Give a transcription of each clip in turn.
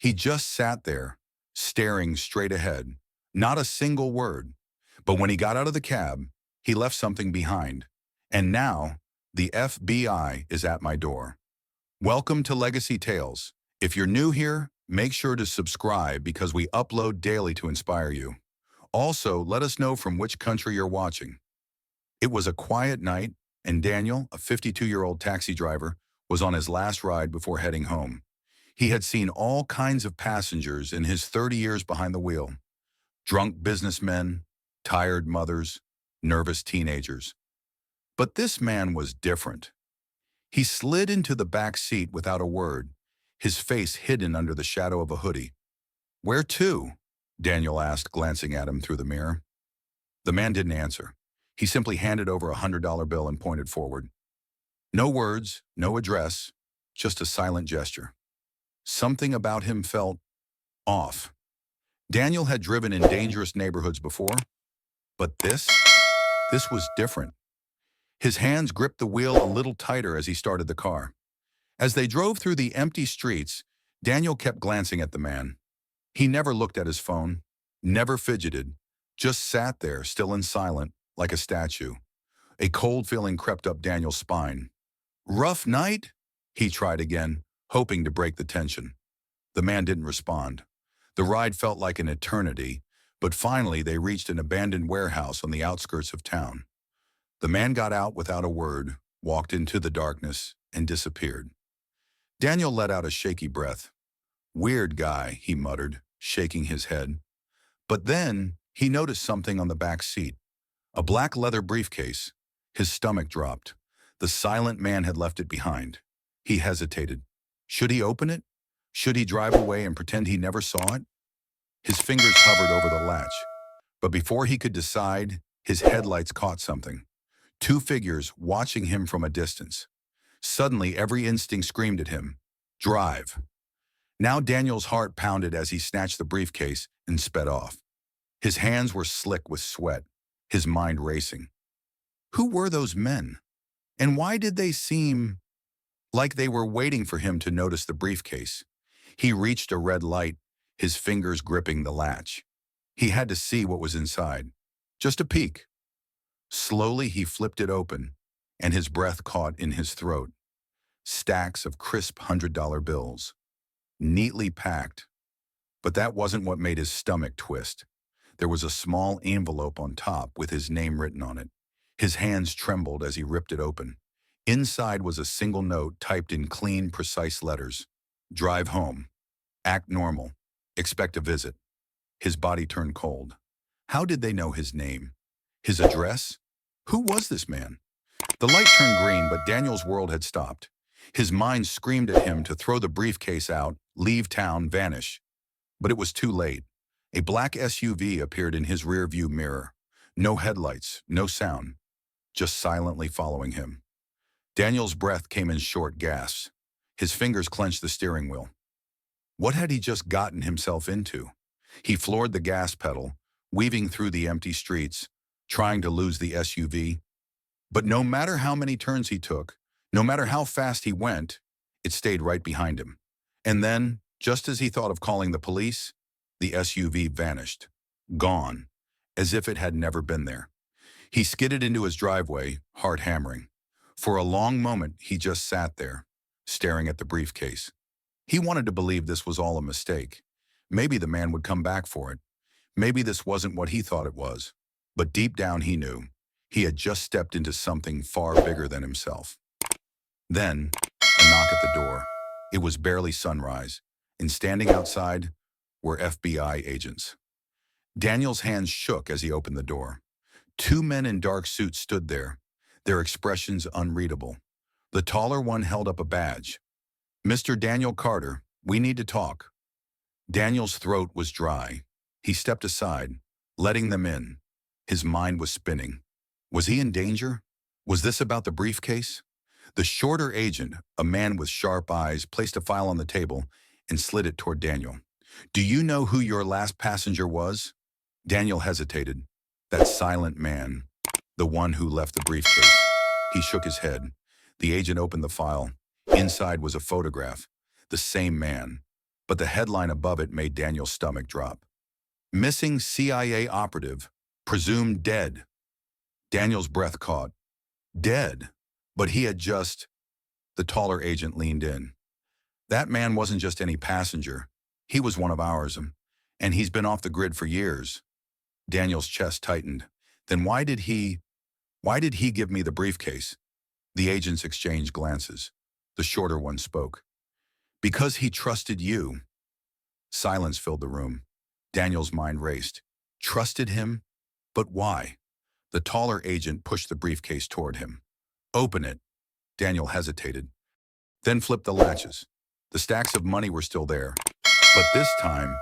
He just sat there, staring straight ahead, not a single word. But when he got out of the cab, he left something behind. And now, the FBI is at my door. Welcome to Legacy Tales. If you're new here, make sure to subscribe because we upload daily to inspire you. Also, let us know from which country you're watching. It was a quiet night, and Daniel, a 52-year-old taxi driver, was on his last ride before heading home. He had seen all kinds of passengers in his 30 years behind the wheel. Drunk businessmen, tired mothers, nervous teenagers. But this man was different. He slid into the back seat without a word, his face hidden under the shadow of a hoodie. "Where to?" Daniel asked, glancing at him through the mirror. The man didn't answer. He simply handed over a $100 bill and pointed forward. No words, no address, just a silent gesture. Something about him felt off. Daniel had driven in dangerous neighborhoods before, but this was different. His hands gripped the wheel a little tighter as he started the car. As they drove through the empty streets, Daniel kept glancing at the man. He never looked at his phone, never fidgeted, just sat there, still and silent, like a statue. A cold feeling crept up Daniel's spine. "Rough night?" he tried again, hoping to break the tension. The man didn't respond. The ride felt like an eternity, but finally they reached an abandoned warehouse on the outskirts of town. The man got out without a word, walked into the darkness, and disappeared. Daniel let out a shaky breath. "Weird guy," he muttered, shaking his head. But then he noticed something on the back seat. A black leather briefcase. His stomach dropped. The silent man had left it behind. He hesitated. Should he open it? Should he drive away and pretend he never saw it? His fingers hovered over the latch. But before he could decide, his headlights caught something. Two figures watching him from a distance. Suddenly, every instinct screamed at him, "Drive." Now Daniel's heart pounded as he snatched the briefcase and sped off. His hands were slick with sweat, his mind racing. Who were those men? And why did they seem like they were waiting for him to notice the briefcase? He reached a red light, his fingers gripping the latch. He had to see what was inside. Just a peek. Slowly he flipped it open, and his breath caught in his throat. Stacks of crisp $100 bills, neatly packed. But that wasn't what made his stomach twist. There was a small envelope on top with his name written on it. His hands trembled as he ripped it open. Inside was a single note typed in clean, precise letters. "Drive home. Act normal. Expect a visit." His body turned cold. How did they know his name? His address? Who was this man? The light turned green, but Daniel's world had stopped. His mind screamed at him to throw the briefcase out, leave town, vanish. But it was too late. A black SUV appeared in his rearview mirror. No headlights, no sound, just silently following him. Daniel's breath came in short gasps. His fingers clenched the steering wheel. What had he just gotten himself into? He floored the gas pedal, weaving through the empty streets, trying to lose the SUV. But no matter how many turns he took, no matter how fast he went, it stayed right behind him. And then, just as he thought of calling the police, the SUV vanished. Gone, as if it had never been there. He skidded into his driveway, heart hammering. For a long moment, he just sat there, staring at the briefcase. He wanted to believe this was all a mistake. Maybe the man would come back for it. Maybe this wasn't what he thought it was. But deep down he knew. He had just stepped into something far bigger than himself. Then, a knock at the door. It was barely sunrise, and standing outside were FBI agents. Daniel's hands shook as he opened the door. Two men in dark suits stood there, their expressions unreadable. The taller one held up a badge. "Mr. Daniel Carter, we need to talk." Daniel's throat was dry. He stepped aside, letting them in. His mind was spinning. Was he in danger? Was this about the briefcase? The shorter agent, a man with sharp eyes, placed a file on the table and slid it toward Daniel. "Do you know who your last passenger was?" Daniel hesitated. That silent man, the one who left the briefcase. He shook his head. The agent opened the file. Inside was a photograph. The same man. but the headline above it made Daniel's stomach drop. Missing CIA operative, presumed dead. Daniel's breath caught. Dead? But he had just... The taller agent leaned in. That man wasn't just any passenger. He was one of ours, and he's been off the grid for years. Daniel's chest tightened. Then why did he give me the briefcase? The agents exchanged glances. The shorter one spoke. Because he trusted you. Silence filled the room. Daniel's mind raced. Trusted him? But why? The taller agent pushed the briefcase toward him. Open it. Daniel hesitated, then flipped the latches. The stacks of money were still there, but this time,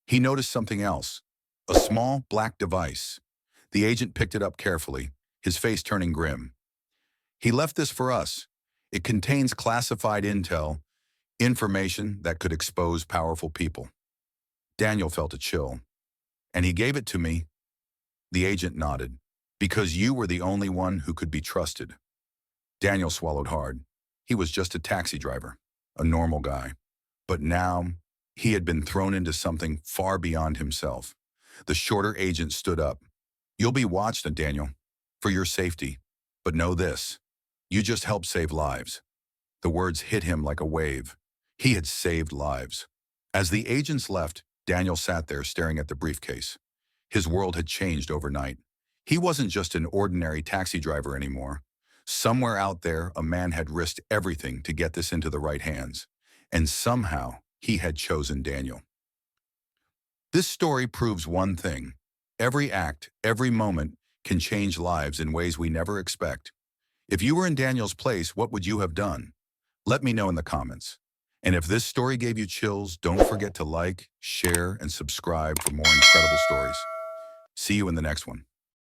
he noticed something else. A small, black device. The agent picked it up carefully, his face turning grim. He left this for us. It contains classified intel, information that could expose powerful people. Daniel felt a chill. And he gave it to me. The agent nodded. Because you were the only one who could be trusted. Daniel swallowed hard. He was just a taxi driver, a normal guy. But now, he had been thrown into something far beyond himself. The shorter agent stood up. You'll be watched, Daniel, for your safety. But know this, you just helped save lives. The words hit him like a wave. He had saved lives. As the agents left, Daniel sat there staring at the briefcase. His world had changed overnight. He wasn't just an ordinary taxi driver anymore. Somewhere out there, a man had risked everything to get this into the right hands. And somehow, he had chosen Daniel. This story proves one thing. Every act, every moment, can change lives in ways we never expect. If you were in Daniel's place, what would you have done? Let me know in the comments. And if this story gave you chills, don't forget to like, share, and subscribe for more incredible stories. See you in the next one.